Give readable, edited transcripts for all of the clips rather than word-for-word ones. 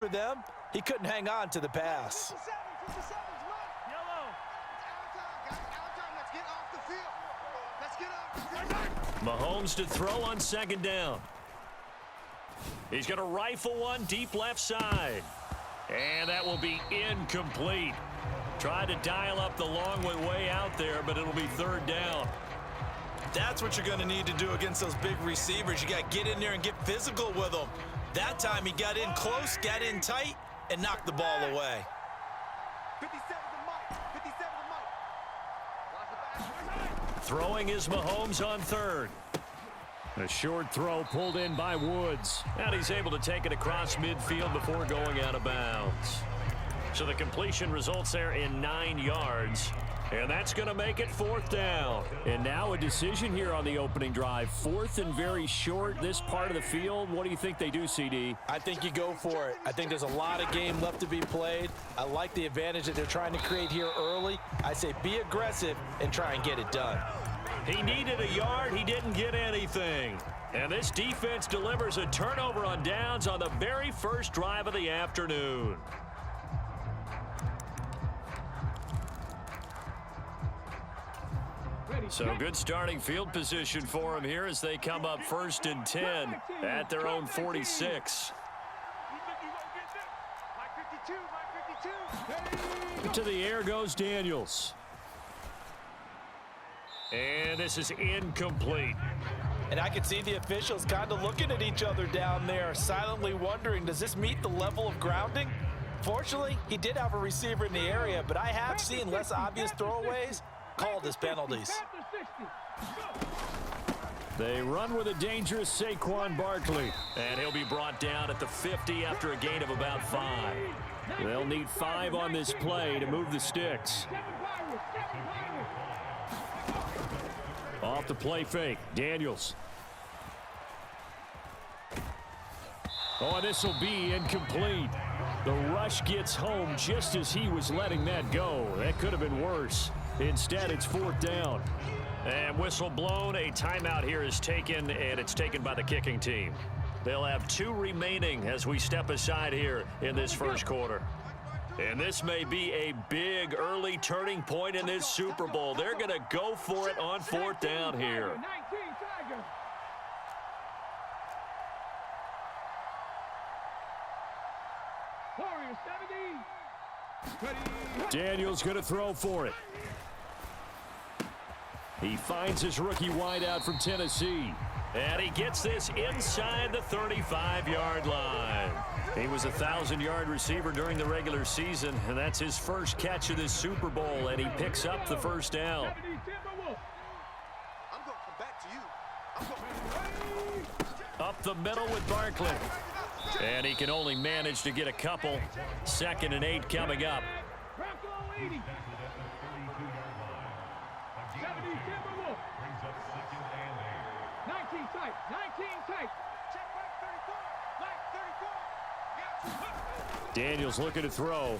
For them, he couldn't hang on to the pass. Mahomes to throw on second down. He's going to rifle one deep left side. And that will be incomplete. Tried to dial up the long way out there, but it'll be third down. That's what you're going to need to do against those big receivers. You got to get in there and get physical with them. That time he got in close, got in tight, and knocked the ball away. 57 to Mike. 57 to Mike. Throwing is Mahomes on third. A short throw pulled in by Woods. And he's able to take it across midfield before going out of bounds. So the completion results there in 9 yards. And that's going to make it fourth down. And now a decision here on the opening drive. Fourth and very short, this part of the field. What do you think they do, CD? I think you go for it. I think there's a lot of game left to be played. I like the advantage that they're trying to create here early. I say be aggressive and try and get it done. He needed a yard. He didn't get anything. And this defense delivers a turnover on downs on the very first drive of the afternoon. So good starting field position for them here as they come up 1st and 10 at their own 46. To the air goes Daniels. And this is incomplete. And I can see the officials kind of looking at each other down there, silently wondering, does this meet the level of grounding? Fortunately, he did have a receiver in the area, but I have seen less obvious throwaways called as penalties. They run with a dangerous Saquon Barkley. And he'll be brought down at the 50 after a gain of about 5. They'll need 5 on this play to move the sticks. Off the play fake, Daniels. Oh, and this will be incomplete. The rush gets home just as he was letting that go. That could have been worse. Instead, it's fourth down. And whistle blown. A timeout here is taken, and it's taken by the kicking team. They'll have 2 remaining as we step aside here in this first quarter. And this may be a big early turning point in this Super Bowl. They're going to go for it on fourth down here. Daniels going to throw for it. He finds his rookie wideout from Tennessee. And he gets this inside the 35-yard line. He was a 1,000-yard receiver during the regular season, and that's his first catch of this Super Bowl, and he picks up the first down. Up the middle with Barkley. And he can only manage to get a couple. 2nd and 8 coming up. Daniels looking to throw.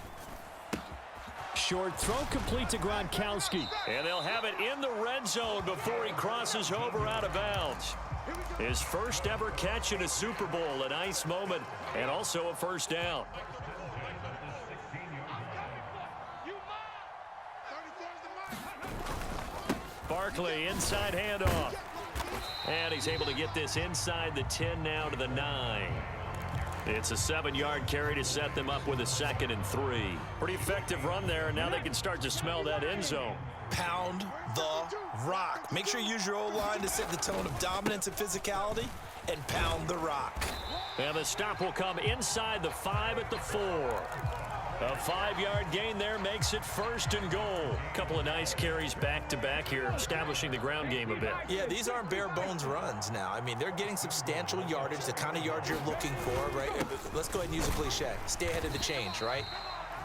Short throw complete to Gronkowski. And they'll have it in the red zone before he crosses over out of bounds. His first ever catch in a Super Bowl, a nice moment, and also a first down. Barkley, inside handoff. And he's able to get this inside the 10 now to the 9. It's a 7-yard carry to set them up with a 2nd and 3. Pretty effective run there, and now they can start to smell that end zone. Pound the rock. Make sure you use your O-line to set the tone of dominance and physicality, and pound the rock. And the stop will come inside the 5 at the 4. A 5-yard gain there makes it 1st and goal. A couple of nice carries back-to-back here, establishing the ground game a bit. Yeah, these aren't bare-bones runs now. I mean, they're getting substantial yardage, the kind of yards you're looking for, right? Let's go ahead and use a cliche. Stay ahead of the change, right?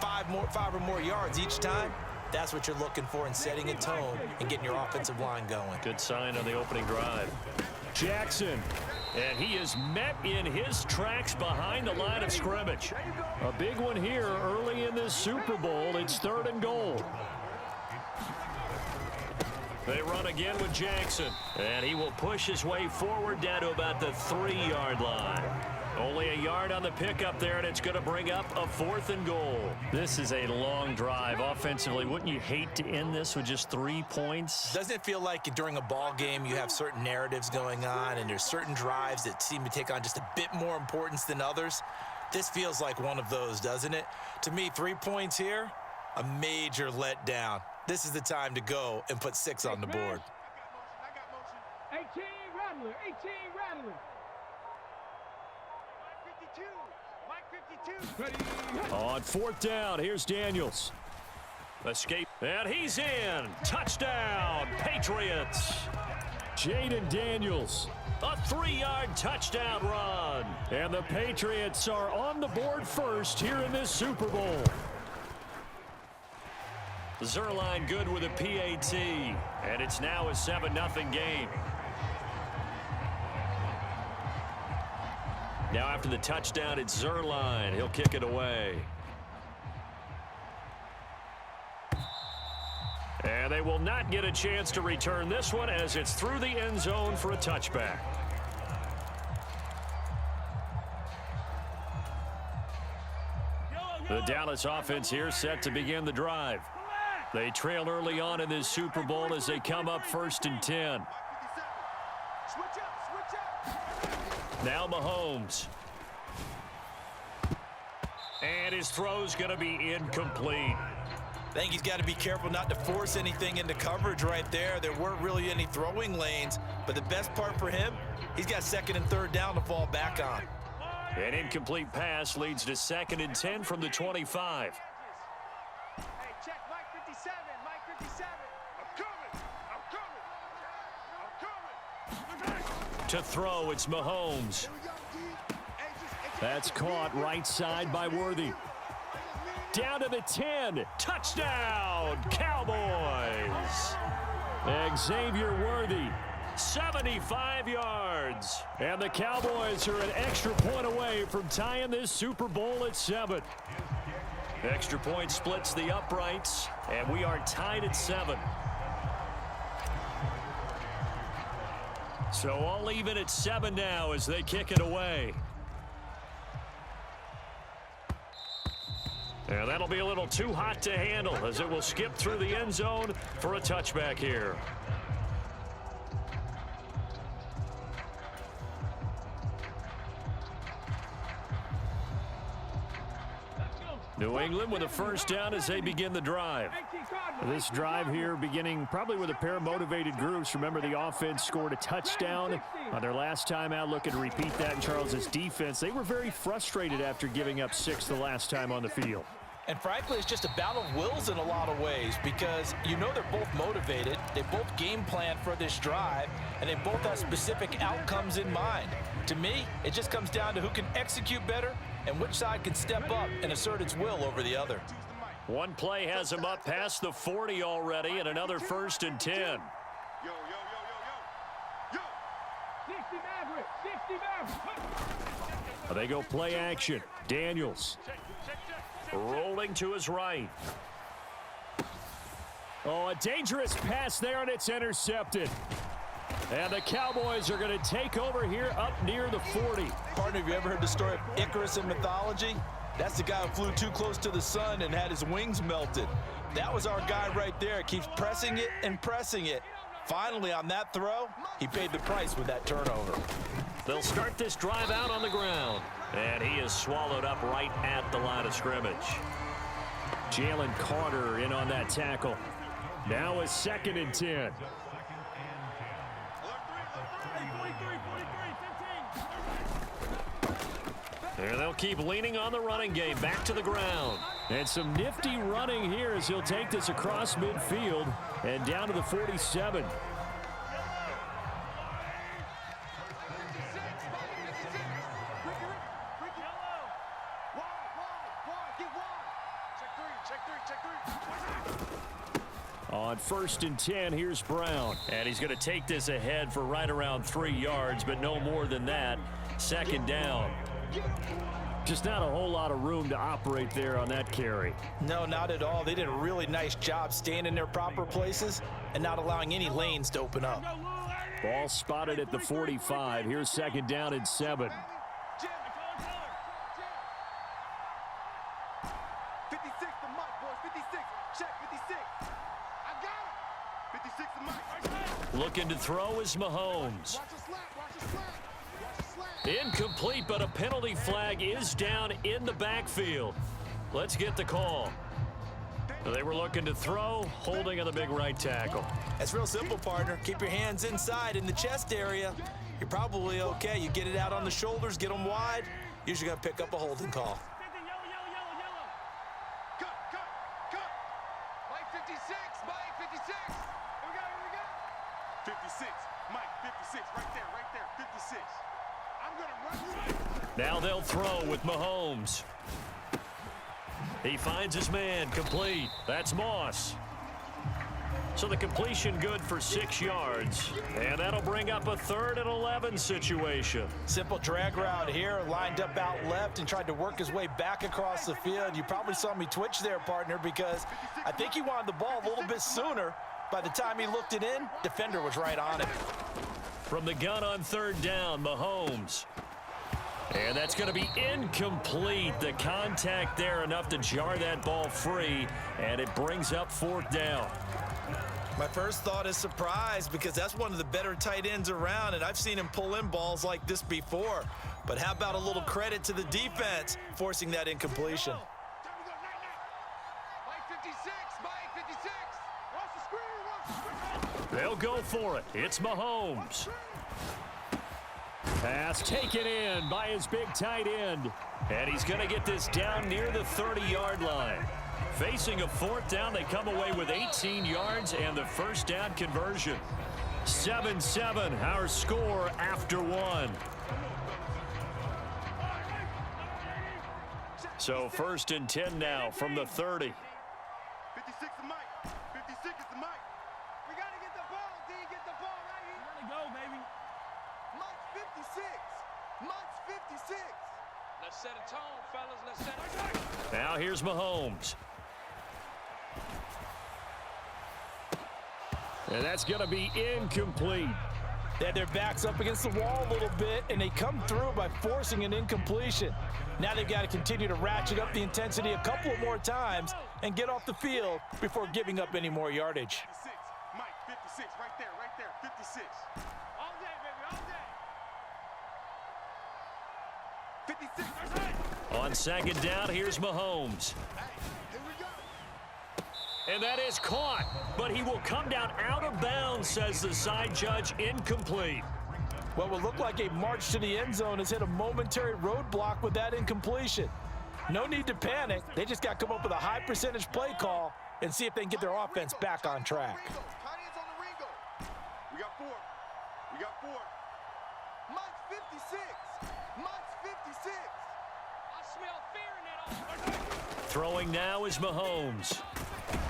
5 or more yards each time. That's what you're looking for in setting a tone and getting your offensive line going. Good sign on the opening drive. Jackson. And he is met in his tracks behind the line of scrimmage. A big one here early in this Super Bowl. It's 3rd and goal. They run again with Jackson. And he will push his way forward down to about the 3-yard line. Only a yard on the pickup there, and it's going to bring up a 4th and goal. This is a long drive offensively. Wouldn't you hate to end this with just 3 points? Doesn't it feel like during a ball game you have certain narratives going on and there's certain drives that seem to take on just a bit more importance than others? This feels like one of those, doesn't it? To me, 3 points here, a major letdown. This is the time to go and put 6 on the board. I got motion. 18 Rattler. 18 Rattler. Mike 52. On 4th down, here's Daniels. Escape, and he's in. Touchdown, Patriots. Jaden Daniels, a 3-yard touchdown run. And the Patriots are on the board first here in this Super Bowl. Zerline good with a PAT, and it's now a 7-0 game. Now after the touchdown, it's Zerline. He'll kick it away. And they will not get a chance to return this one as it's through the end zone for a touchback. The Dallas offense here set to begin the drive. They trail early on in this Super Bowl as they come up 1st and 10. Switch up. Now Mahomes. And his throw's going to be incomplete. I think he's got to be careful not to force anything into coverage right there. There weren't really any throwing lanes, but the best part for him, he's got 2nd and 3rd down to fall back on. An incomplete pass leads to 2nd and 10 from the 25. Hey, check Mike 57. Mike 57. I'm coming. To throw, it's Mahomes. That's caught right side by Worthy. Down to the 10. Touchdown, Cowboys. Xavier Worthy, 75 yards. And the Cowboys are an extra point away from tying this Super Bowl at 7. Extra point splits the uprights, and we are tied at 7. So all even at 7 now as they kick it away. And that'll be a little too hot to handle as it will skip through the end zone for a touchback here. New England with a 1st down as they begin the drive. This drive here beginning probably with a pair of motivated groups. Remember, the offense scored a touchdown on their last time out. Looking to repeat that in Charles's defense. They were very frustrated after giving up 6 the last time on the field. And frankly, it's just a battle of wills in a lot of ways because you know they're both motivated, they both game plan for this drive, and they both have specific outcomes in mind. To me, it just comes down to who can execute better and which side can step up and assert its will over the other. One play has him up past the 40 already, and another 1st and 10. Yo. 60 Maverick. 60 Maverick. They go play action. Daniels rolling to his right. Oh, a dangerous pass there, and it's intercepted. And the Cowboys are going to take over here up near the 40. Partner, have you ever heard the story of Icarus in mythology? That's the guy who flew too close to the sun and had his wings melted. That was our guy right there. Keeps pressing it and pressing it. Finally, on that throw, he paid the price with that turnover. They'll start this drive out on the ground. And he is swallowed up right at the line of scrimmage. Jalen Carter in on that tackle. Now a 2nd and 10. And they'll keep leaning on the running game. Back to the ground. And some nifty running here as he'll take this across midfield and down to the 47. On 1st and 10, here's Brown. And he's going to take this ahead for right around 3 yards, but no more than that. 2nd down. Just not a whole lot of room to operate there on that carry. No, not at all. They did a really nice job staying in their proper places and not allowing any lanes to open up. Ball spotted at the 45. Here's 2nd down and 7. 56 to Mike, boys. 56. Check 56. I got it. 56 to Mike. Looking to throw is Mahomes. Watch the slant. Watch the slant. Watch the slant. Incomplete, but a penalty flag is down in the backfield. Let's get the call. They were looking to throw, holding on the big right tackle. That's real simple, partner. Keep your hands inside in the chest area. You're probably okay. You get it out on the shoulders, get them wide. Usually going to pick up a holding call. Cut. Mike 56. Mike 56. Here we go. 56. Mike 56. Right there. 56. I'm going to run you. Now they'll throw with Mahomes. He finds his man, complete. That's Moss. So the completion good for 6 yards. And that'll bring up a 3rd and 11 situation. Simple drag route here, lined up out left and tried to work his way back across the field. You probably saw me twitch there, partner, because I think he wanted the ball a little bit sooner. By the time he looked it in, defender was right on it. From the gun on 3rd down, Mahomes. And that's going to be incomplete. The contact there enough to jar that ball free, and it brings up 4th down. My first thought is surprise, because that's one of the better tight ends around, and I've seen him pull in balls like this before. But how about a little credit to the defense forcing that incompletion? Mike 56. Mike 56. Watch the screen. They'll go for it. It's Mahomes. Pass taken in by his big tight end. And he's going to get this down near the 30-yard line. Facing a 4th down, they come away with 18 yards and the 1st down conversion. 7-7, our score after 1. So 1st and 10 now from the 30. 56 to Mike. 56 is to Mike. We got to get the ball, D. Get the ball right here. Let it go, baby. Mike's 56. Mike's 56. Let's set a tone, fellas. Let's set a tone. Now here's Mahomes. And that's going to be incomplete. They had their backs up against the wall a little bit, and they come through by forcing an incompletion. Now they've got to continue to ratchet up the intensity a couple of more times and get off the field before giving up any more yardage. 56. Mike 56. Right there. 56. All day, baby, all day. 56. On 2nd down, here's Mahomes. Here we go. And that is caught, but he will come down out of bounds, says the side judge. Incomplete. What will look like a march to the end zone has hit a momentary roadblock with that incompletion. No need to panic. They just got to come up with a high percentage play call and see if they can get their offense back on track. We got 4. We got 4. Mike's 56. Mike's 56. I smell fear in that offense. Throwing now is Mahomes.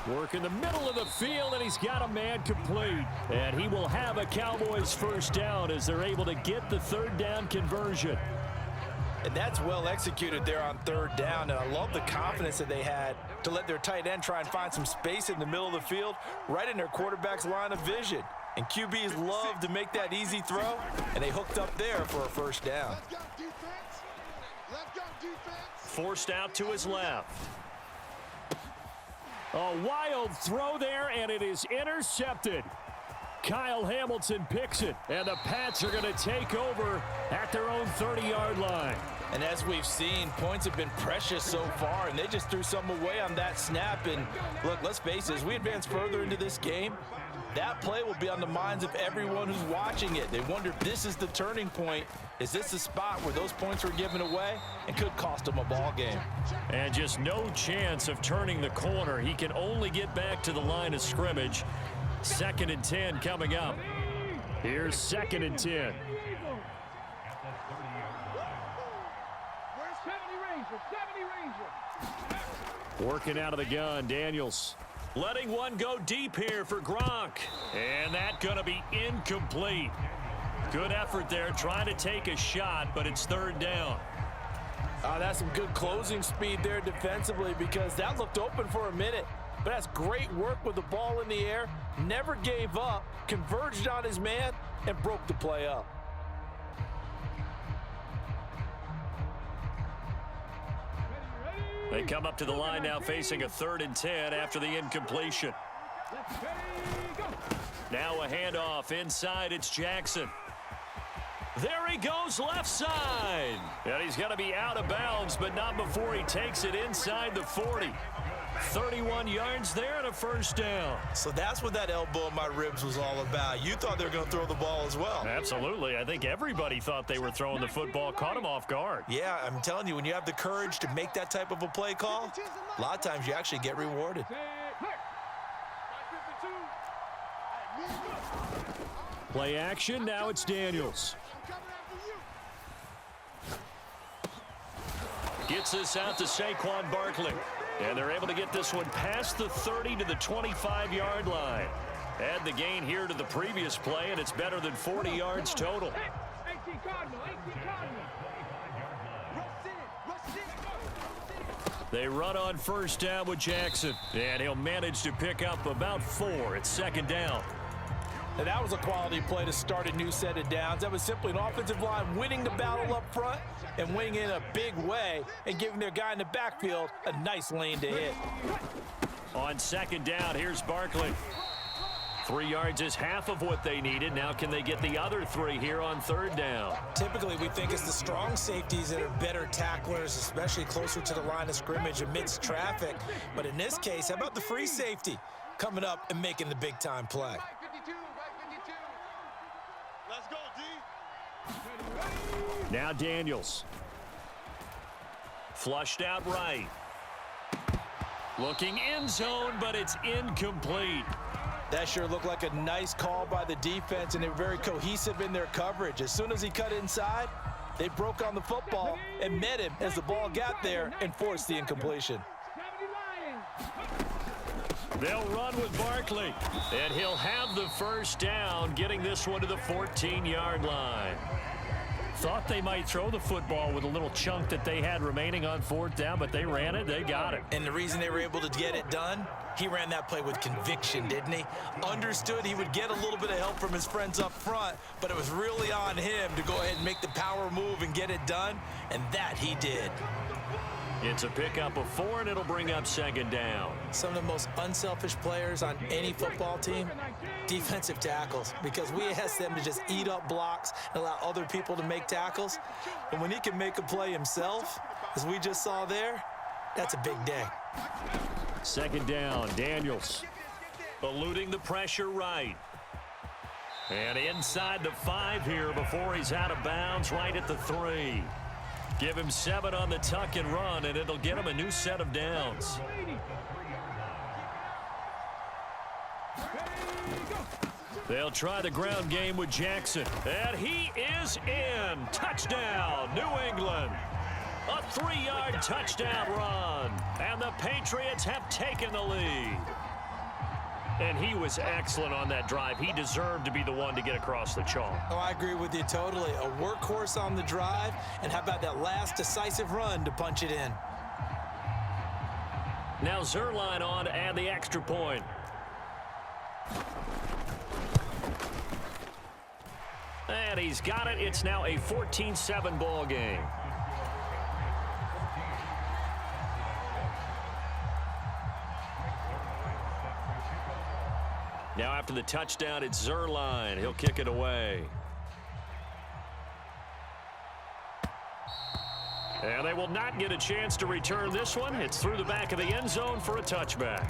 Work in the middle of the field, and he's got a man complete. And he will have a Cowboys 1st down as they're able to get the 3rd down conversion. And that's well executed there on 3rd down, and I love the confidence that they had to let their tight end try and find some space in the middle of the field, right in their quarterback's line of vision. And QBs love to make that easy throw, and they hooked up there for a 1st down. Let's go, defense. Let's go, defense. Forced out to his left. A wild throw there, and it is intercepted. Kyle Hamilton picks it, and the Pats are going to take over at their own 30-yard line. And as we've seen, points have been precious so far, and they just threw some away on that snap. And look, let's face it, as we advance further into this game, that play will be on the minds of everyone who's watching it. They wonder if this is the turning point. Is this the spot where those points were given away and could cost them a ball game? And just no chance of turning the corner. He can only get back to the line of scrimmage. 2nd and 10 coming up. Here's 2nd and 10. Where's 70 Ranger? Working out of the gun, Daniels. Letting one go deep here for Gronk. And that going to be incomplete. Good effort there, trying to take a shot, but it's 3rd down. That's some good closing speed there defensively, because that looked open for a minute. But that's great work with the ball in the air. Never gave up, converged on his man, and broke the play up. They come up to the line now facing a 3rd and 10 after the incompletion. Now a handoff inside. It's Jackson. There he goes left side. And he's going to be out of bounds, but not before he takes it inside the 40. 31 yards there and a 1st down. So that's what that elbow in my ribs was all about. You thought they were going to throw the ball as well. Absolutely. I think everybody thought they were throwing the football, caught him off guard. Yeah, I'm telling you, when you have the courage to make that type of a play call, a lot of times you actually get rewarded. Play action, now it's Daniels. Gets this out to Saquon Barkley. And they're able to get this one past the 30 to the 25-yard line. Add the gain here to the previous play, and it's better than 40 yards total. 18 Cardinal, 18 Cardinal. They run on 1st down with Jackson, and he'll manage to pick up about 4. It's 2nd down. And that was a quality play to start a new set of downs. That was simply an offensive line winning the battle up front and winning in a big way and giving their guy in the backfield a nice lane to hit. On 2nd down, here's Barkley. 3 yards is half of what they needed. Now can they get the other 3 here on 3rd down? Typically, we think it's the strong safeties that are better tacklers, especially closer to the line of scrimmage amidst traffic. But in this case, how about the free safety coming up and making the big-time play? Let's go, D. Now Daniels. Flushed out right. Looking end zone, but it's incomplete. That sure looked like a nice call by the defense, and they were very cohesive in their coverage. As soon as he cut inside, they broke on the football and met him as the ball got there and forced the incompletion. They'll run with Barkley, and he'll have the 1st down, getting this one to the 14-yard line. Thought they might throw the football with a little chunk that they had remaining on 4th down, but they ran it, they got it. And the reason they were able to get it done, he ran that play with conviction, didn't he? Understood he would get a little bit of help from his friends up front, but it was really on him to go ahead and make the power move and get it done, and that he did. It's a pickup of 4, and it'll bring up 2nd down. Some of the most unselfish players on any football team, defensive tackles, because we ask them to just eat up blocks and allow other people to make tackles. And when he can make a play himself, as we just saw there, that's a big day. 2nd down, Daniels. Eluding the pressure right. And inside the 5 here before he's out of bounds right at the 3. Give him 7 on the tuck and run, and it'll get him a new set of downs. They'll try the ground game with Jackson. And he is in. Touchdown, New England. A 3-yard touchdown run. And the Patriots have taken the lead. And he was excellent on that drive. He deserved to be the one to get across the chalk. Oh, I agree with you totally. A workhorse on the drive, and how about that last decisive run to punch it in? Now Zerline on to add the extra point. And he's got it. It's now a 14-7 ball game. Now after the touchdown, it's Zerline. He'll kick it away. And they will not get a chance to return this one. It's through the back of the end zone for a touchback.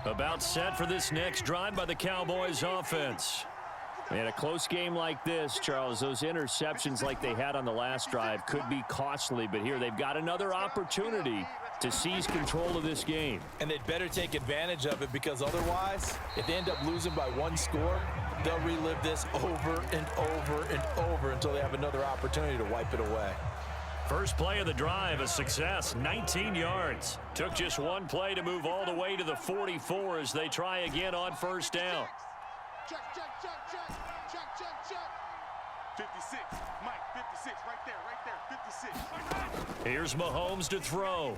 About set for this next drive by the Cowboys offense. In a close game like this, Charles, those interceptions like they had on the last drive could be costly, but here they've got another opportunity to seize control of this game. And they'd better take advantage of it, because otherwise, if they end up losing by 1 score, they'll relive this over and over and over until they have another opportunity to wipe it away. First play of the drive, a success, 19 yards. Took just 1 play to move all the way to the 44 as they try again on 1st down. Check, check, check, check, check, check, check. 56, Mike, 56, right there, 56. Here's Mahomes to throw.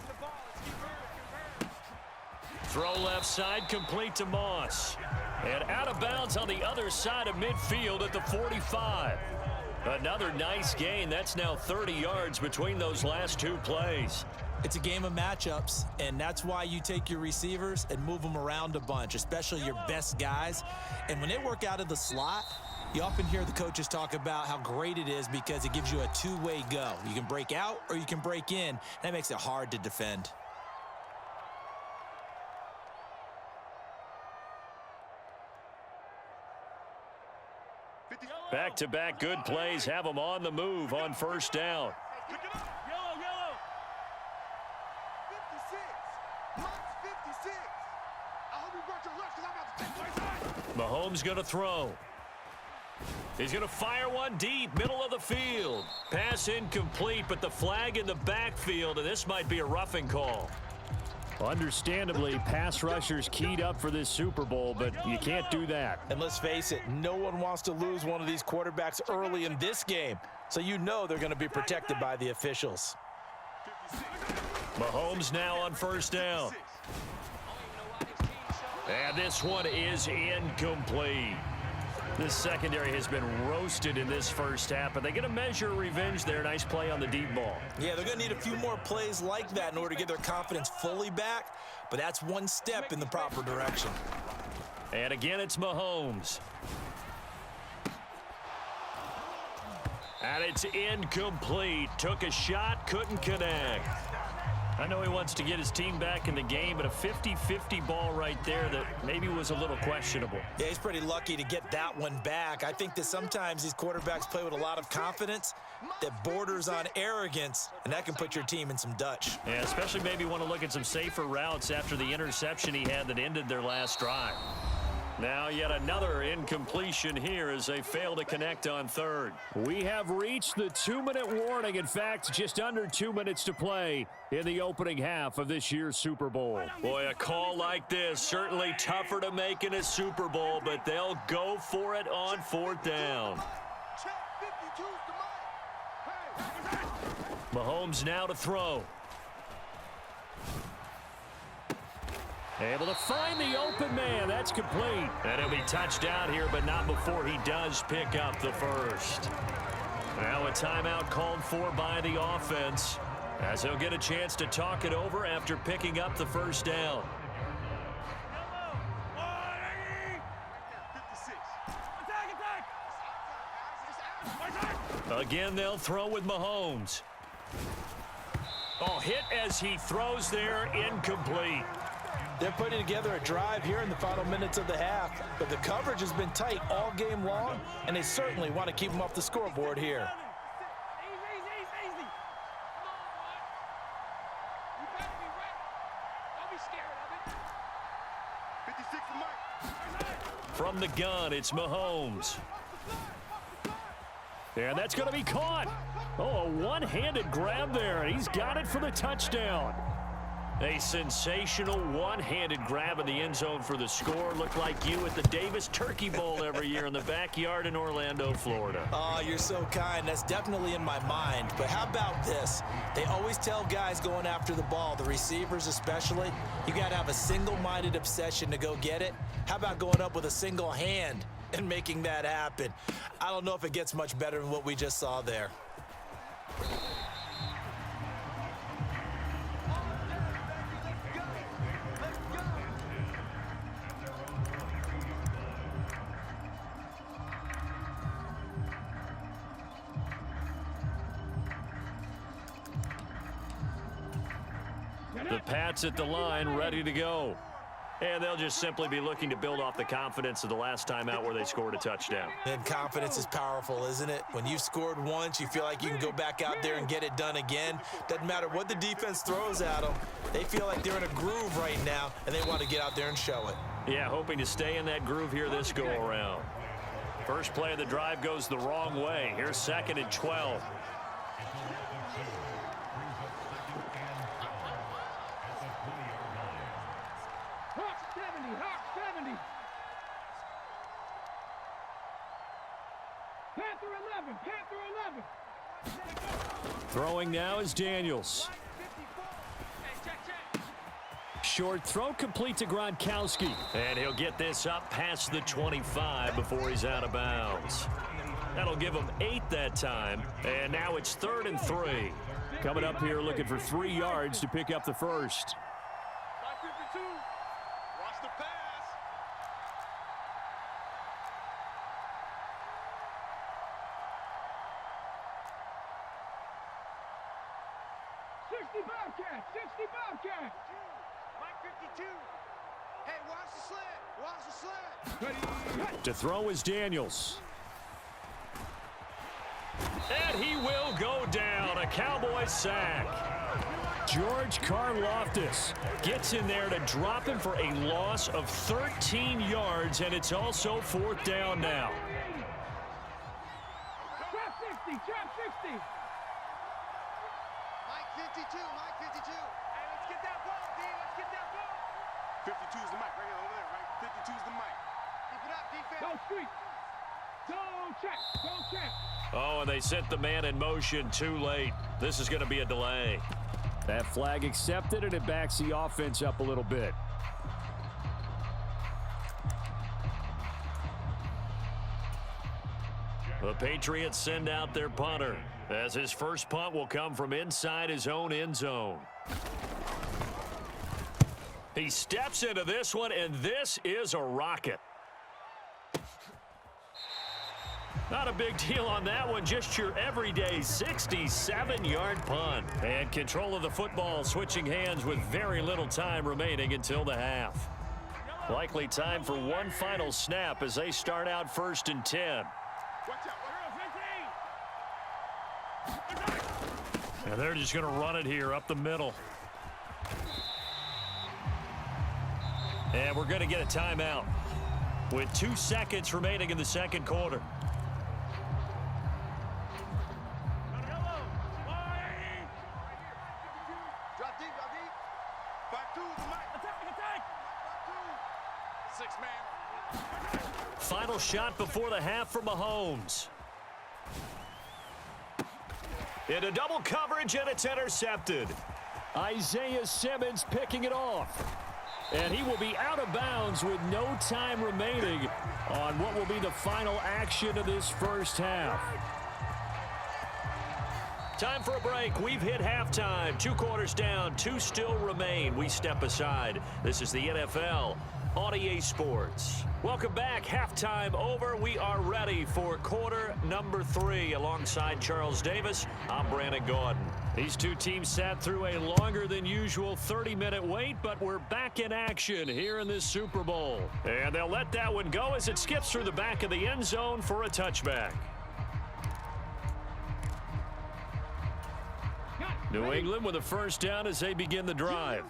Throw left side, complete to Moss. And out of bounds on the other side of midfield at the 45. Another nice gain. That's now 30 yards between those last two plays. It's a game of matchups, and that's why you take your receivers and move them around a bunch, especially your best guys. And when they work out of the slot, you often hear the coaches talk about how great it is because it gives you a two-way go. You can break out or you can break in. That makes it hard to defend. Back-to-back good plays have them on the move on first down. Yellow, yellow. 56. Mike's 56. I hope you brought your lunch because I'm about to take my time. Mahomes going to throw. He's going to fire one deep, middle of the field. Pass incomplete, but the flag in the backfield, and this might be a roughing call. Understandably, pass rushers keyed up for this Super Bowl, but you can't do that. And let's face it, no one wants to lose one of these quarterbacks early in this game. So you know they're going to be protected by the officials. Mahomes now on first down. And this one is incomplete. This secondary has been roasted in this first half, but they get a measure of revenge there. Nice play on the deep ball. Yeah, they're going to need a few more plays like that in order to get their confidence fully back, but that's one step in the proper direction. And again, it's Mahomes. And it's incomplete. Took a shot, couldn't connect. I know he wants to get his team back in the game, but a 50-50 ball right there that maybe was a little questionable. Yeah, he's pretty lucky to get that one back. I think that sometimes these quarterbacks play with a lot of confidence that borders on arrogance, and that can put your team in some Dutch. Yeah, especially maybe want to look at some safer routes after the interception he had that ended their last drive. Now yet another incompletion here as they fail to connect on third. We have reached the 2-minute warning. In fact, just under 2 minutes to play in the opening half of this year's Super Bowl. Boy, a call like this, certainly tougher to make in a Super Bowl, but they'll go for it on fourth down. Mahomes now to throw. Able to find the open man. That's complete. And he'll be touchdown here, but not before he does pick up the first. Now a timeout called for by the offense, as he'll get a chance to talk it over after picking up the first down. Again, they'll throw with Mahomes. Oh, hit as he throws there, incomplete. They're putting together a drive here in the final minutes of the half, but the coverage has been tight all game long, and they certainly want to keep them off the scoreboard here. Easy. Come on, boy. You better be ready. Don't be scared of it. 56 for Mike. From the gun, it's Mahomes. And that's going to be caught. Oh, a one-handed grab there. He's got it for the touchdown. A sensational one-handed grab in the end zone for the score. Looked like you at the Davis Turkey Bowl every year in the backyard in Orlando, Florida. Oh, you're so kind. That's definitely in my mind. But how about this? They always tell guys going after the ball, the receivers especially, you got to have a single-minded obsession to go get it. How about going up with a single hand and making that happen? I don't know if it gets much better than what we just saw there. The Pats at the line, ready to go. And they'll just simply be looking to build off the confidence of the last time out where they scored a touchdown. And confidence is powerful, isn't it? When you've scored once, you feel like you can go back out there and get it done again. Doesn't matter what the defense throws at them. They feel like they're in a groove right now, and they want to get out there and show it. Yeah, hoping to stay in that groove here this go-around. First play of the drive goes the wrong way. Here's 2nd and 12. Panther 11. Throwing now is Daniels. short. Throw complete to Gronkowski. And he'll get this up past the 25 before he's out of bounds. That'll give him 8 that time. And now it's 3rd and 3. Coming up here looking for 3 yards to pick up the first. 52. Watch the pass. Bobcat, 60 Bobcat. Mike 52. Hey, watch the slant. Watch the slant. To throw is Daniels. And he will go down. A Cowboys sack. George Karlaftis gets in there to drop him for a loss of 13 yards, and it's also 4th down now. Trap 60, trap 60. Mike 52, Mike 52. Hey, let's get that ball, D. Let's get that ball. 52 is the mic right here over there, right? 52 is the mic. Keep it up, defense. Go street. Go check, go check. Oh, and they sent the man in motion too late. This is going to be a delay. That flag accepted, and it backs the offense up a little bit. The Patriots send out their punter, as his first punt will come from inside his own end zone. He steps into this one, and this is a rocket. Not a big deal on that one, just your everyday 67-yard punt. And control of the football switching hands with very little time remaining until the half. Likely time for one final snap as they start out 1st and 10. And they're just going to run it here up the middle. And we're going to get a timeout with 2 seconds remaining in the second quarter. Drop deep, drop deep. 5-2 is the mic. Attack. 5-2. 6-man. Final shot before the half for Mahomes. Into double coverage, and it's intercepted. Isaiah Simmons picking it off. And he will be out of bounds with no time remaining on what will be the final action of this first half. Time for a break. We've hit halftime. 2 quarters down, 2 still remain. We step aside. This is the NFL on EA Sports. Welcome back. Halftime over. We are ready for quarter number 3. Alongside Charles Davis, I'm Brandon Gordon. These two teams sat through a longer than usual 30-minute wait, but we're back in action here in this Super Bowl. And they'll let that one go as it skips through the back of the end zone for a touchback. New England with a first down as they begin the drive.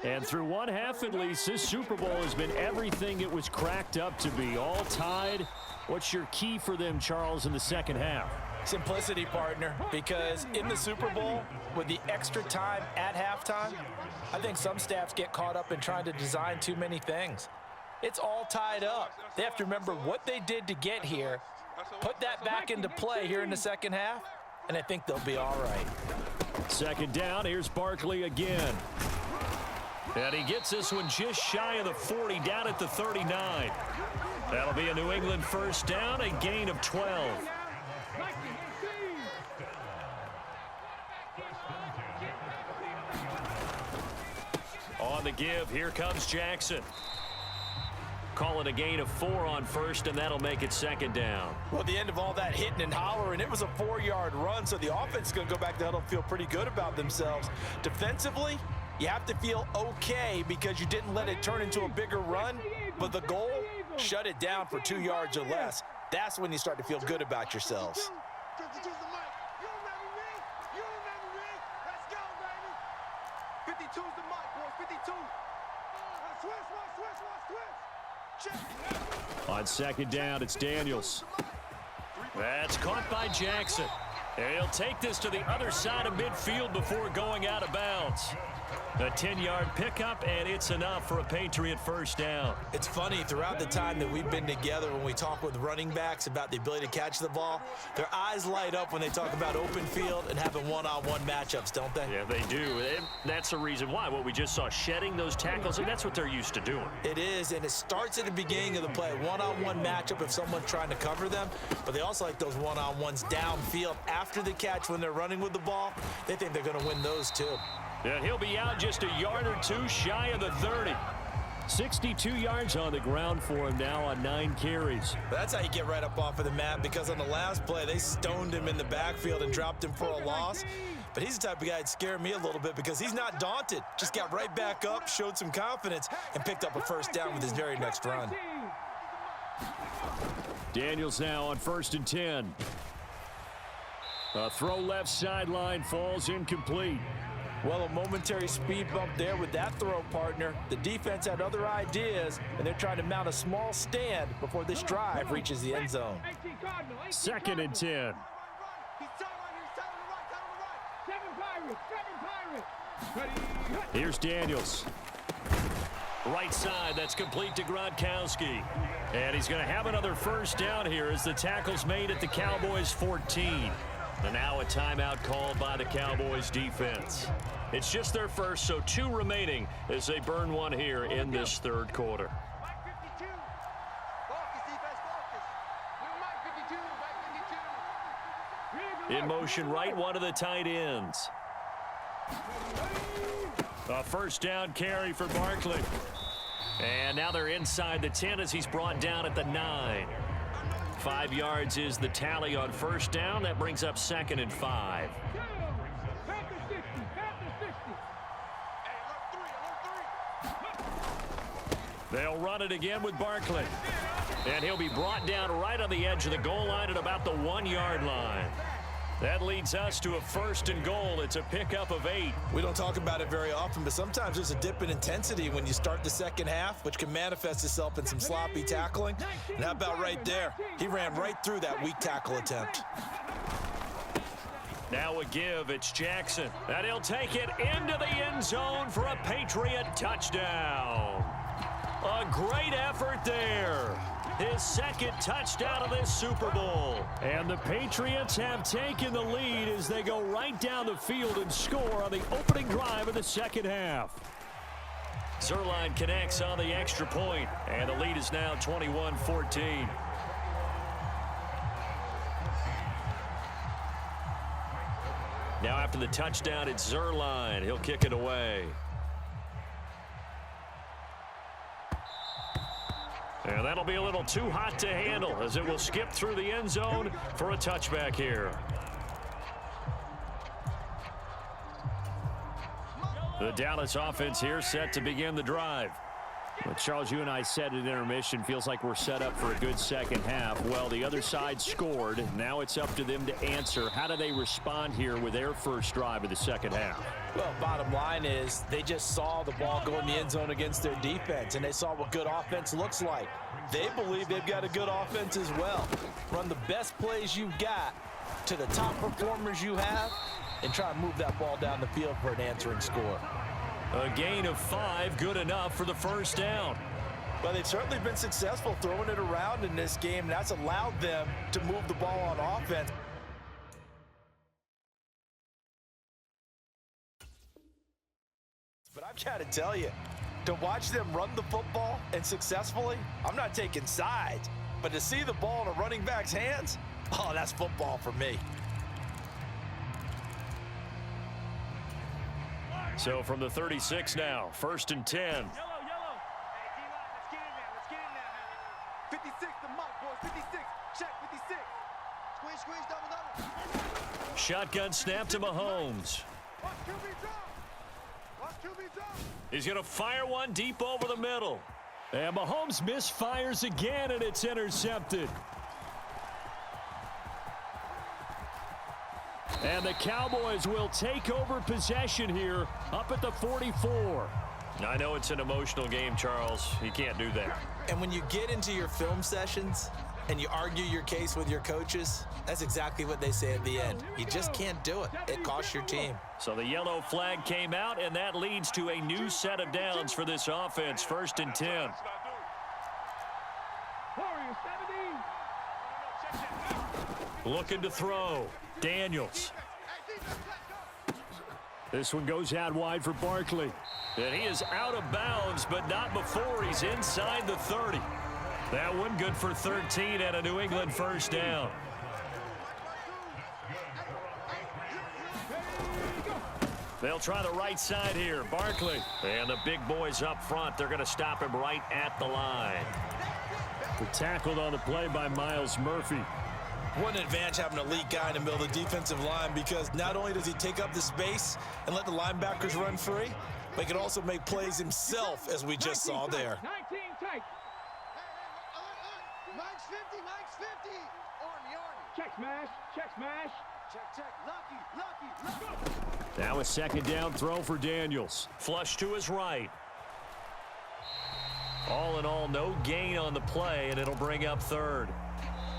And through one half at least, this Super Bowl has been everything it was cracked up to be. All tied. What's your key for them, Charles, in the second half? Simplicity, partner, because in the Super Bowl, with the extra time at halftime, I think some staffs get caught up in trying to design too many things. It's all tied up. They have to remember what they did to get here, put that back into play here in the second half, and I think they'll be all right. Second down, here's Barkley again. And he gets this one just shy of the 40, down at the 39. That'll be a New England first down, a gain of 12. On the give, here comes Jackson. Call it a gain of 4 on first, and that'll make it second down. Well, at the end of all that hitting and hollering, it was a 4-yard run, so the offense is going to go back to huddle and feel pretty good about themselves. Defensively, you have to feel okay because you didn't let it turn into a bigger run, but the goal, shut it down for 2 yards or less. That's when you start to feel good about yourselves. 52's the mic. You remember me? You remember me? Let's go, baby. 52's the mic, boys. 52. Switch. Check. On second down, it's Daniels. That's caught by Jackson. And he'll take this to the other side of midfield before going out of bounds. A 10-yard pickup, and it's enough for a Patriot first down. It's funny, throughout the time that we've been together, when we talk with running backs about the ability to catch the ball, their eyes light up when they talk about open field and having one-on-one matchups, don't they? Yeah, they do. And that's the reason why. What we just saw, shedding those tackles, and that's what they're used to doing. It is, and it starts at the beginning of the play. One-on-one matchup if someone's trying to cover them, but they also like those one-on-ones downfield after the catch when they're running with the ball. They think they're going to win those too. And he'll be out just a yard or two shy of the 30. 62 yards on the ground for him now on 9 carries. That's how you get right up off of the mat, because on the last play, they stoned him in the backfield and dropped him for a loss. But he's the type of guy that'd scare me a little bit because he's not daunted. Just got right back up, showed some confidence, and picked up a first down with his very next run. Daniels now on 1st and 10. A throw left sideline falls incomplete. Well, a momentary speed bump there with that throw, partner. The defense had other ideas, and they're trying to mount a small stand before this drive reaches the end zone. 2nd and 10. Here's Daniels. Right side, that's complete to Gronkowski. And he's going to have another first down here as the tackle's made at the Cowboys' 14. And now a timeout called by the Cowboys defense. It's just their first, so 2 remaining as they burn one here in this 3rd quarter. In motion right, one of the tight ends. A first down carry for Barkley. And now they're inside the 10 as he's brought down at the 9. 5 yards is the tally on first down. That brings up 2nd and 5. They'll run it again with Barkley. And he'll be brought down right on the edge of the goal line at about the 1-yard line. That leads us to a 1st and goal. It's a pickup of 8. We don't talk about it very often, but sometimes there's a dip in intensity when you start the second half, which can manifest itself in some sloppy tackling. And how about right there? He ran right through that weak tackle attempt. Now a give. It's Jackson. And he'll take it into the end zone for a Patriot touchdown. A great effort there. His 2nd touchdown of this Super Bowl. And the Patriots have taken the lead as they go right down the field and score on the opening drive of the 2nd half. Zuerlein connects on the extra point, and the lead is now 21-14. Now after the touchdown, it's Zuerlein. He'll kick it away. And that'll be a little too hot to handle as it will skip through the end zone for a touchback here. The Dallas offense here set to begin the drive. Well, Charles, you and I said at intermission, feels like we're set up for a good second half. Well, the other side scored. Now it's up to them to answer. How do they respond here with their first drive of the second half? Well, bottom line is they just saw the ball go in the end zone against their defense, and they saw what good offense looks like. They believe they've got a good offense as well. Run the best plays you've got to the top performers you have and try and move that ball down the field for an answering score. A gain of 5, good enough for the first down. Well, they've certainly been successful throwing it around in this game, and that's allowed them to move the ball on offense. But I've got to tell you, to watch them run the football and successfully, I'm not taking sides, but to see the ball in a running back's hands, oh, that's football for me. So from the 36 now, 1st and 10. Yellow. Hey, D-line, let's get in there. Let's get in there. 56, the mark, boys. 56. Check, 56. Squeeze, double. Shotgun snap to Mahomes. Watch QB drop. He's going to fire one deep over the middle. And Mahomes misfires again, and it's intercepted. And the Cowboys will take over possession here up at the 44. I know it's an emotional game, Charles. You can't do that. And when you get into your film sessions, and you argue your case with your coaches, that's exactly what they say at the end. You just can't do it. It costs your team. So the yellow flag came out, and that leads to a new set of downs for this offense. 1st and 10. Warriors 17. Looking to throw. Daniels. This one goes out wide for Barkley. And he is out of bounds, but not before he's inside the 30. That one good for 13 and a New England first down. They'll try the right side here. Barkley. And the big boys up front. They're going to stop him right at the line. They're tackled on the play by Miles Murphy. What an advantage having an elite guy in the middle of the defensive line, because not only does he take up the space and let the linebackers run free, but he can also make plays himself, as we just saw there. 19 tight. Mike's 50, Mike's 50. Army. Check smash. Check smash. Check. Lucky. Now a 2nd down throw for Daniels. Flush to his right. All in all, no gain on the play, and it'll bring up 3rd.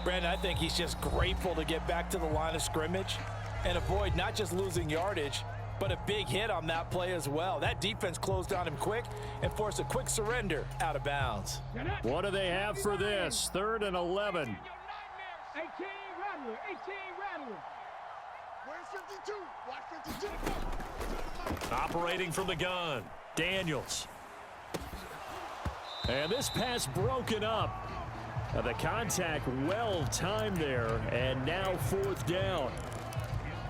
Brandon, I think he's just grateful to get back to the line of scrimmage and avoid not just losing yardage, but a big hit on that play as well. That defense closed on him quick and forced a quick surrender out of bounds. What do they have for this? 3rd and 11. 18 Rattler. 18 Rattler. Where's 52? Watch 52. Operating from the gun. Daniels. And this pass broken up. The contact well timed there, and now 4th down.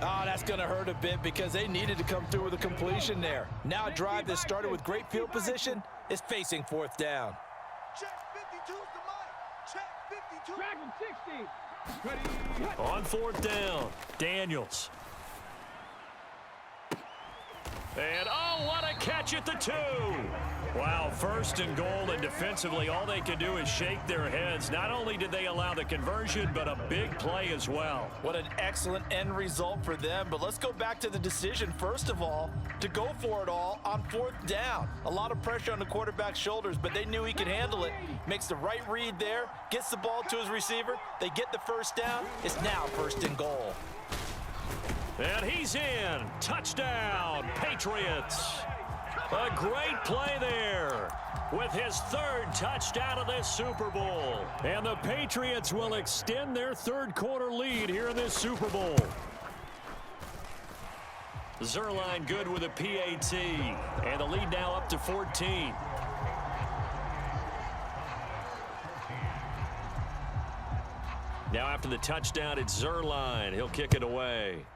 Oh, that's going to hurt a bit because they needed to come through with a completion there. Now a drive that started with great field position is facing 4th down. Check 52's the mic. Check 52. Dragon 60. Ready. On 4th down. Daniels. And, oh, what a catch at the 2. Wow, 1st and goal, and defensively, all they can do is shake their heads. Not only did they allow the conversion, but a big play as well. What an excellent end result for them. But let's go back to the decision, first of all, to go for it all on 4th down. A lot of pressure on the quarterback's shoulders, but they knew he could handle it. Makes the right read there, gets the ball to his receiver. They get the 1st down. It's now 1st and goal. And he's in. Touchdown, Patriots. A great play there with his 3rd touchdown of this Super Bowl. And the Patriots will extend their 3rd quarter lead here in this Super Bowl. Zerline good with a PAT. And the lead now up to 14. Now after the touchdown, it's Zerline. He'll kick it away.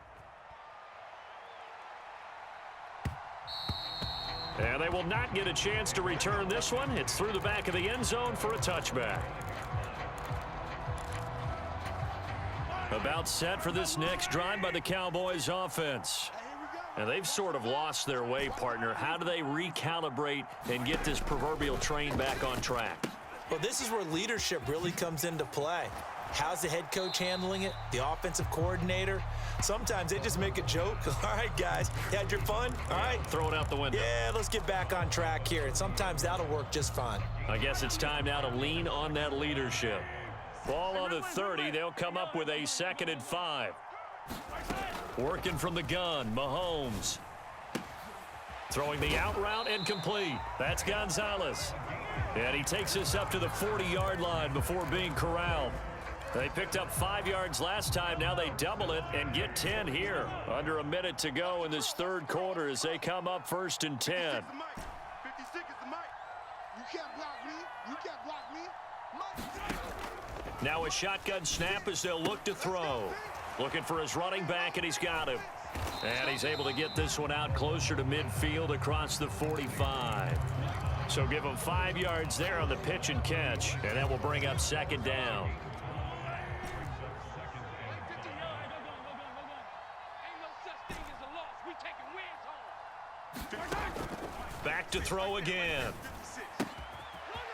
And they will not get a chance to return this one. It's through the back of the end zone for a touchback. About set for this next drive by the Cowboys offense. And they've sort of lost their way, partner. How do they recalibrate and get this proverbial train back on track? Well, this is where leadership really comes into play. How's the head coach handling it? The offensive coordinator? Sometimes they just make a joke. All right, guys, you had your fun? All right. Throw it out the window. Yeah, let's get back on track here. And sometimes that'll work just fine. I guess it's time now to lean on that leadership. Ball on the 30. They'll come up with a 2nd and 5. Working from the gun, Mahomes. Throwing the out route and complete. That's Gonzalez. And he takes us up to the 40-yard line before being corralled. They picked up 5 yards last time. Now they double it and get 10 here. Under a minute to go in this 3rd quarter as they come up 1st and 10. 56 is the mic. You can't block me. You can't block me. Now a shotgun snap as they'll look to throw. Looking for his running back, and he's got him. And he's able to get this one out closer to midfield across the 45. So give him 5 yards there on the pitch and catch, and that will bring up 2nd down. Back to throw again.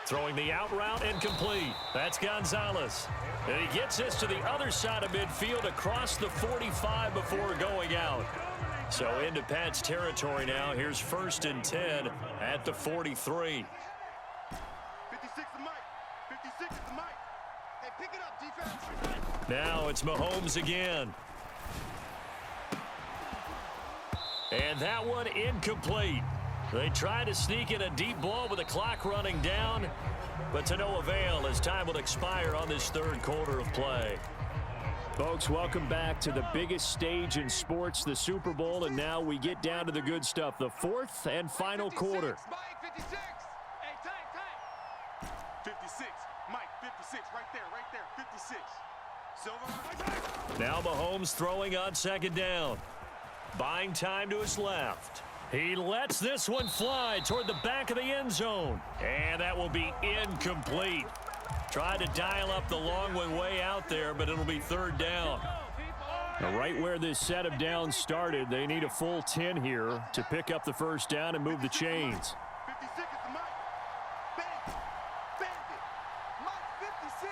Throwing the out route and complete. That's Gonzalez. And he gets this to the other side of midfield across the 45 before going out. So into Pat's territory now. Here's 1st and 10 at the 43. 56 the mic. 56 is the mic. Hey, pick it up, defense. Now it's Mahomes again. And that one incomplete. They try to sneak in a deep ball with the clock running down, but to no avail as time will expire on this third quarter of play. Folks, welcome back to the biggest stage in sports, the Super Bowl, and now we get down to the good stuff, the fourth and final quarter. Mike, 56. Hey, time. 56. Mike, 56. Right there, 56. Silver. Now Mahomes throwing on second down. Buying time to his left. He lets this one fly toward the back of the end zone. And that will be incomplete. Tried to dial up the long one way out there, but it'll be third down. Now, right where this set of downs started, they need a full 10 here to pick up the first down and move the chains. 56 is the Mike. Bend it. Mike, 56.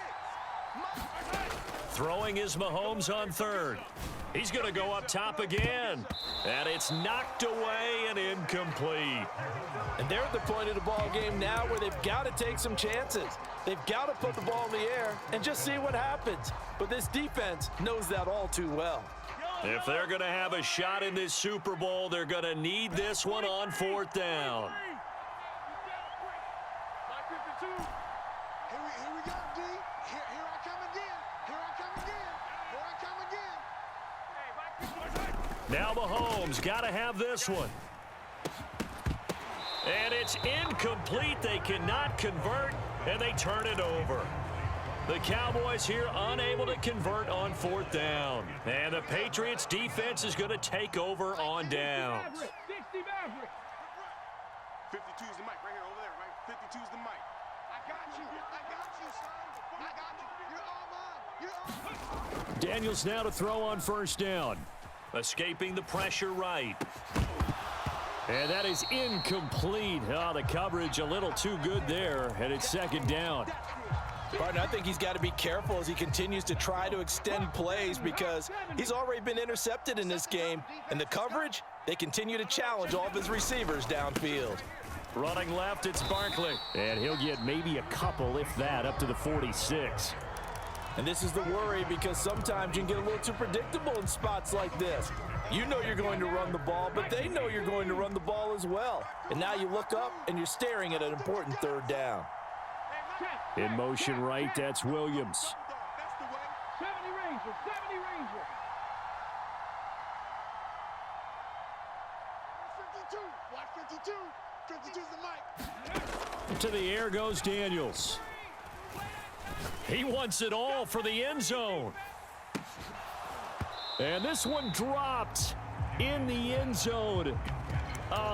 Mike. Throwing is Mahomes on third. He's going to go up top again. And it's knocked away and incomplete. And they're at the point of the ball game now where they've got to take some chances. They've got to put the ball in the air and just see what happens. But this defense knows that all too well. If they're going to have a shot in this Super Bowl, they're going to need this one on fourth down. Here we go, D. Here I come again. Here I come again. Now Mahomes got to have this one. And it's incomplete. They cannot convert, and they turn it over. The Cowboys here unable to convert on fourth down. And the Patriots defense is going to take over on downs. 60 Maverick. 52 is the mic right here over there, right? 52 is the mic. I got you, son. I got you. You're all mine. Daniels now to throw on first down. Escaping the pressure right. And that is incomplete. Oh, the coverage a little too good there, and it's second down. Partner, I think he's got to be careful as he continues to try to extend plays because he's already been intercepted in this game. And the coverage, they continue to challenge all of his receivers downfield. Running left, it's Barkley. And he'll get maybe a couple, if that, up to the 46. And this is the worry because sometimes you can get a little too predictable in spots like this. You know you're going to run the ball, but they know you're going to run the ball as well. And now you look up and you're staring at an important third down. In motion right, that's Williams. That's the way. 70 Rangers, 70 Rangers. 52. Watch 52. 52 is the mic. To the air goes Daniels. He wants it all for the end zone. And this one dropped in the end zone.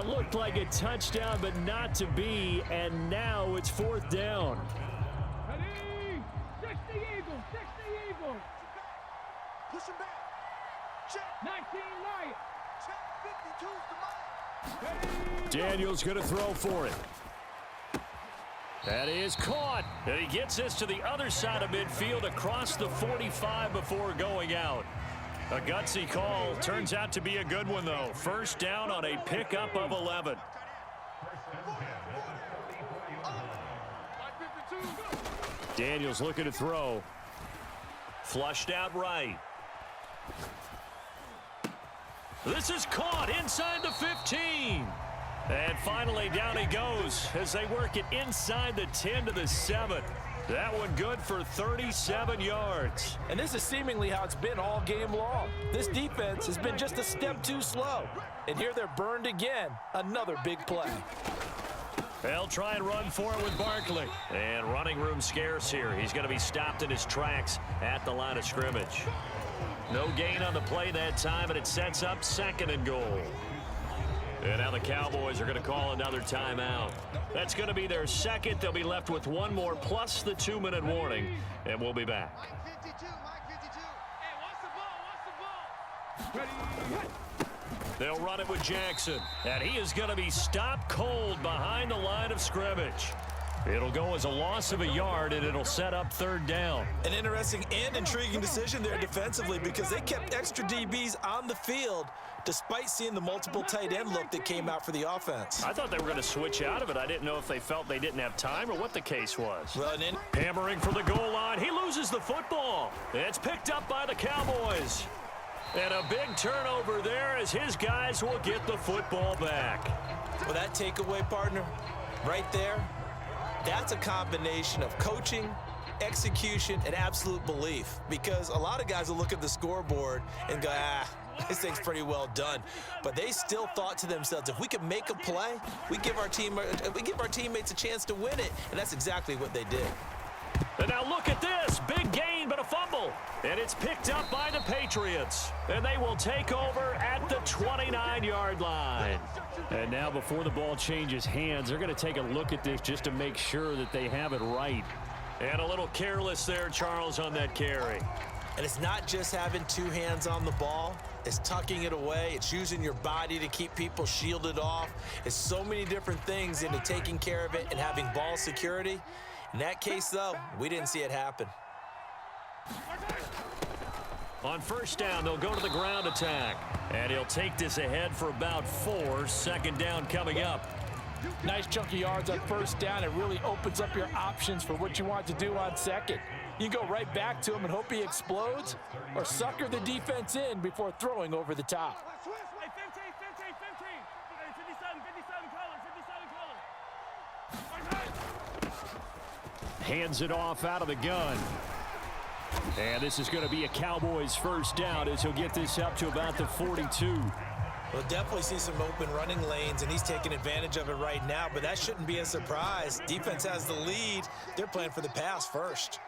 Looked like a touchdown, but not to be. And now it's fourth down. Ready? 60 Eagles, 60 Eagles. Push him back. Check. 19 Lions. Check. 52 is the mic. Daniels going to throw for it. That is caught. And he gets this to the other side of midfield across the 45 before going out. A gutsy call. Turns out to be a good one, though. First down on a pickup of 11. Daniels looking to throw. Flushed out right. This is caught inside the 15. And finally down he goes as they work it inside the 10 to the 7. That one good for 37 yards. And this is seemingly how it's been all game long. This defense has been just a step too slow. And here they're burned again. Another big play. They'll try and run for it with Barkley. And running room scarce here. He's going to be stopped in his tracks at the line of scrimmage. No gain on the play that time, and it sets up second and goal. And now the Cowboys are going to call another timeout. That's going to be their second. They'll be left with one more plus the 2-minute warning, and we'll be back. Mike 52. Hey, what's the ball? Ready? They'll run it with Jackson, and he is going to be stopped cold behind the line of scrimmage. It'll go as a loss of a yard, and it'll set up third down. An interesting and intriguing decision there defensively because they kept extra DBs on the field despite seeing the multiple tight end look that came out for the offense. I thought they were going to switch out of it. I didn't know if they felt they didn't have time or what the case was. Well, Hammering for the goal line. He loses the football. It's picked up by the Cowboys. And a big turnover there as his guys will get the football back. well, that takeaway, partner, right there, that's a combination of coaching, execution, and absolute belief. Because a lot of guys will look at the scoreboard and go, this thing's pretty well done. But they still thought to themselves, if we can make a play, we give our teammates a chance to win it. And that's exactly what they did. And now look at this. Big gain, but a fumble. And it's picked up by the Patriots. And they will take over at the 29-yard line. And now before the ball changes hands, they're going to take a look at this just to make sure that they have it right. And a little careless there, Charles, on that carry. And it's not just having two hands on the ball. It's tucking it away. It's using your body to keep people shielded off. It's so many different things into taking care of it and having ball security. In that case, though, we didn't see it happen. On first down, they'll go to the ground attack. And he'll take this ahead for about 4. Second down coming up. Nice chunky yards on first down. It really opens up your options for what you want to do on second. You go right back to him and hope he explodes, or sucker the defense in before throwing over the top. Hey, 15, 15, 15. Hey, 57, 57 color, 57 color. Hands it off out of the gun. And this is going to be a Cowboys first down as he'll get this up to about the 42. We'll definitely see some open running lanes, and he's taking advantage of it right now, but that shouldn't be a surprise. Defense has the lead. They're playing for the pass first.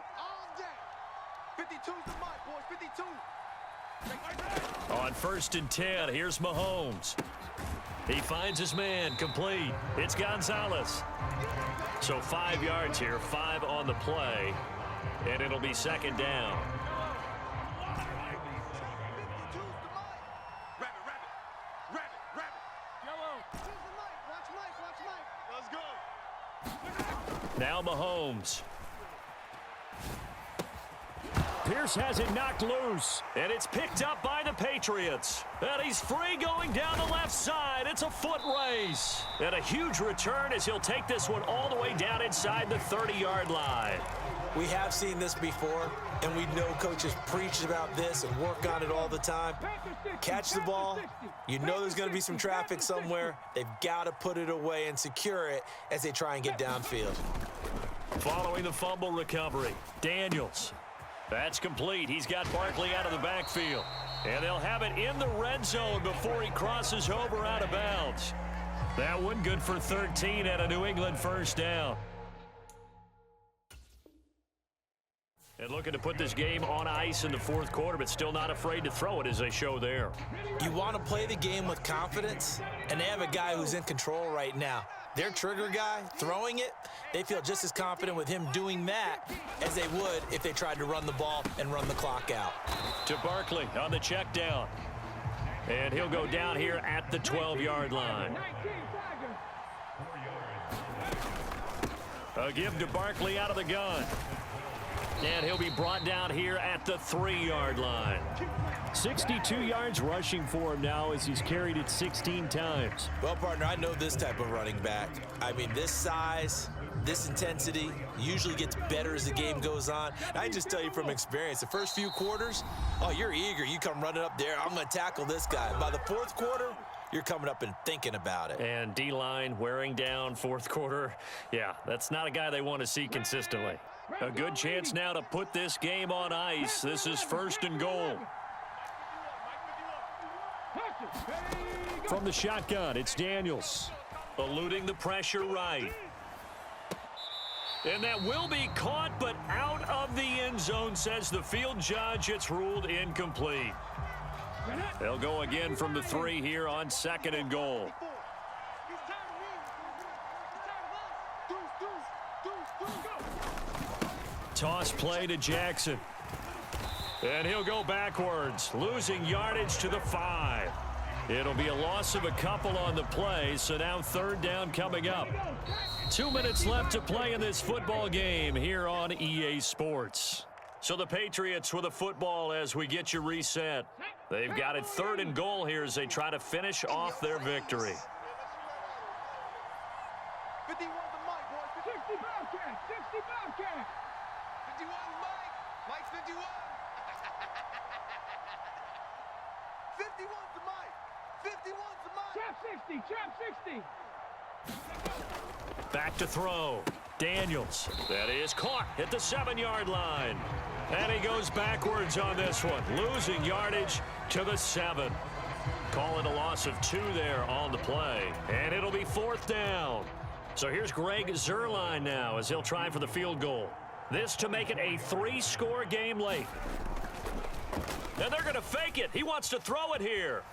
52's the mark, boys, 52. On first and 10, here's Mahomes. He finds his man, complete. It's Gonzalez. So 5 yards here, 5 on the play, and it'll be second down. Now Mahomes. Pierce has it knocked loose, and it's picked up by the Patriots. And he's free going down the left side. It's a foot race. And a huge return as he'll take this one all the way down inside the 30-yard line. We have seen this before, and we know coaches preach about this and work on it all the time. Catch the ball. You know there's going to be some traffic somewhere. They've got to put it away and secure it as they try and get downfield. Following the fumble recovery, Daniels. That's complete. He's got Barkley out of the backfield. And they'll have it in the red zone before he crosses over out of bounds. That one good for 13 at a New England first down. And looking to put this game on ice in the fourth quarter, but still not afraid to throw it as they show there. You want to play the game with confidence, and they have a guy who's in control right now. Their trigger guy throwing it, they feel just as confident with him doing that as they would if they tried to run the ball and run the clock out. To Barkley on the check down. And he'll go down here at the 12-yard line. A give to Barkley out of the gun. And he'll be brought down here at the 3-yard line. 62 yards rushing for him now as he's carried it 16 times. Well, partner, I know this type of running back. I mean, this size, this intensity usually gets better as the game goes on. And I just tell you from experience, the first few quarters, oh, you're eager. You come running up there, I'm going to tackle this guy. By the fourth quarter, you're coming up and thinking about it. And D-line wearing down fourth quarter. Yeah, that's not a guy they want to see consistently. A good chance now to put this game on ice. This is first and goal. From the shotgun, it's Daniels. Eluding the pressure right. And that will be caught, but out of the end zone, says the field judge. It's ruled incomplete. They'll go again from the 3 here on second and goal. Toss play to Jackson. And he'll go backwards, losing yardage to the 5. It'll be a loss of a couple on the play, so now third down coming up. 2 minutes left to play in this football game here on EA Sports. So the Patriots with a football as we get you reset. They've got it 3rd and goal here as they try to finish off their victory. 51 to Mike, boys. 60 Bobcat, 60 Bobcat. 51 Mike. Mike's 51. 51 to Mike. 51 to Mike. Trap 60, trap 60. Back to throw. Daniels. That is caught at the 7-yard line. And he goes backwards on this one, losing yardage to the 7. Call it a loss of 2 there on the play. And it'll be 4th down. So here's Greg Zuerlein now as he'll try for the field goal. This to make it a 3-score game late. And they're going to fake it. He wants to throw it here.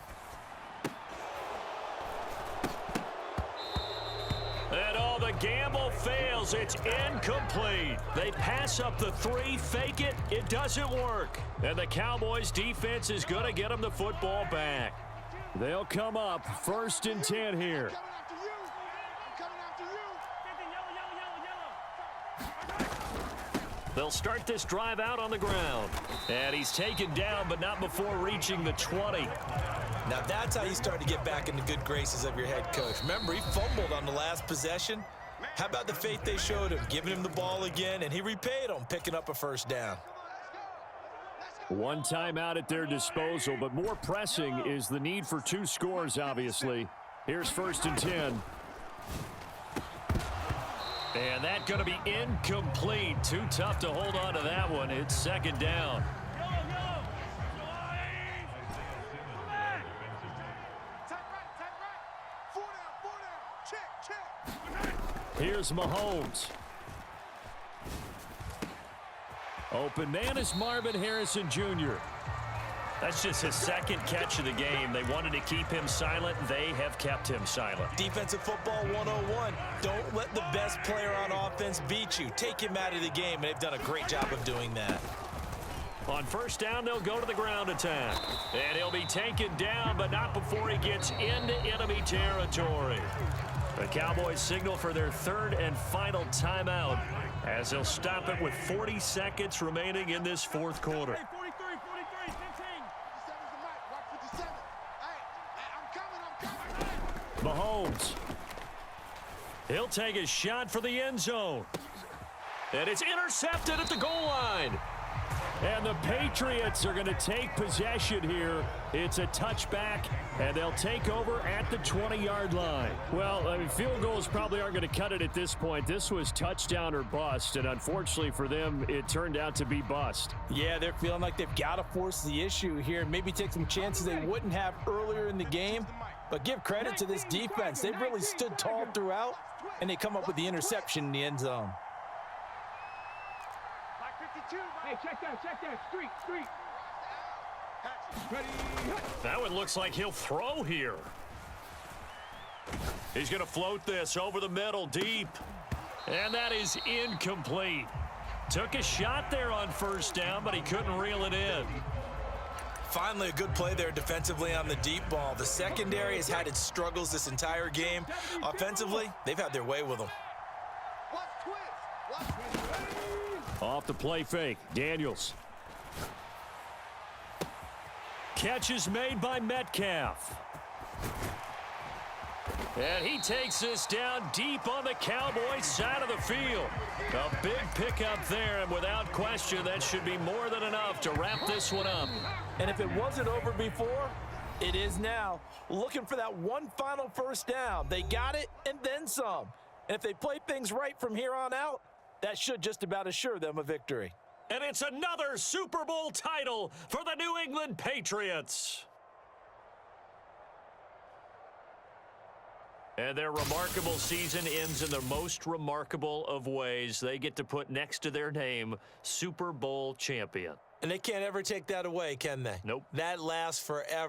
And the gamble fails. It's incomplete. They pass up the 3, fake it. It doesn't work. And the Cowboys defense is going to get them the football back. They'll come up 1st and 10 here. They'll start this drive out on the ground. And he's taken down, but not before reaching the 20. Now that's how you start to get back in the good graces of your head coach. Remember, he fumbled on the last possession. How about the faith they showed him, giving him the ball again, and he repaid them, picking up a 1st down. 1 timeout at their disposal, but more pressing is the need for 2 scores, obviously. Here's 1st and 10. And that's going to be incomplete. Too tough to hold on to that one. It's 2nd down. Here's Mahomes. Open man is Marvin Harrison Jr. That's just his 2nd catch of the game. They wanted to keep him silent. They have kept him silent. Defensive football 101. Don't let the best player on offense beat you. Take him out of the game, and they've done a great job of doing that. On 1st down, they'll go to the ground attack. And he'll be taken down, but not before he gets into enemy territory. The Cowboys signal for their 3rd and final timeout as they'll stop it with 40 seconds remaining in this 4th quarter. Hey, 43, 15. 57 I'm coming. Mahomes. He'll take a shot for the end zone. And it's intercepted at the goal line. And the Patriots are going to take possession here. It's a touchback, and they'll take over at the 20-yard line. Well, I mean, field goals probably aren't going to cut it at this point. This was touchdown or bust, and unfortunately for them, it turned out to be bust. Yeah, they're feeling like they've got to force the issue here and maybe take some chances they wouldn't have earlier in the game. But give credit to this defense. They've really stood tall throughout, and they come up with the interception in the end zone. Hey, check that, street. Ready. That one looks like he'll throw here. He's going to float this over the middle deep. And that is incomplete. Took a shot there on 1st down, but he couldn't reel it in. Finally, a good play there defensively on the deep ball. The secondary has had its struggles this entire game. Offensively, they've had their way with them. Off the play fake, Daniels. Catch is made by Metcalf. And he takes this down deep on the Cowboys side of the field. A big pickup there, and without question, that should be more than enough to wrap this one up. And if it wasn't over before, it is now. Looking for that one final 1st down. They got it and then some. And if they play things right from here on out, that should just about assure them a victory. And it's another Super Bowl title for the New England Patriots. And their remarkable season ends in the most remarkable of ways. They get to put next to their name, Super Bowl champion. And they can't ever take that away, can they? Nope. That lasts forever.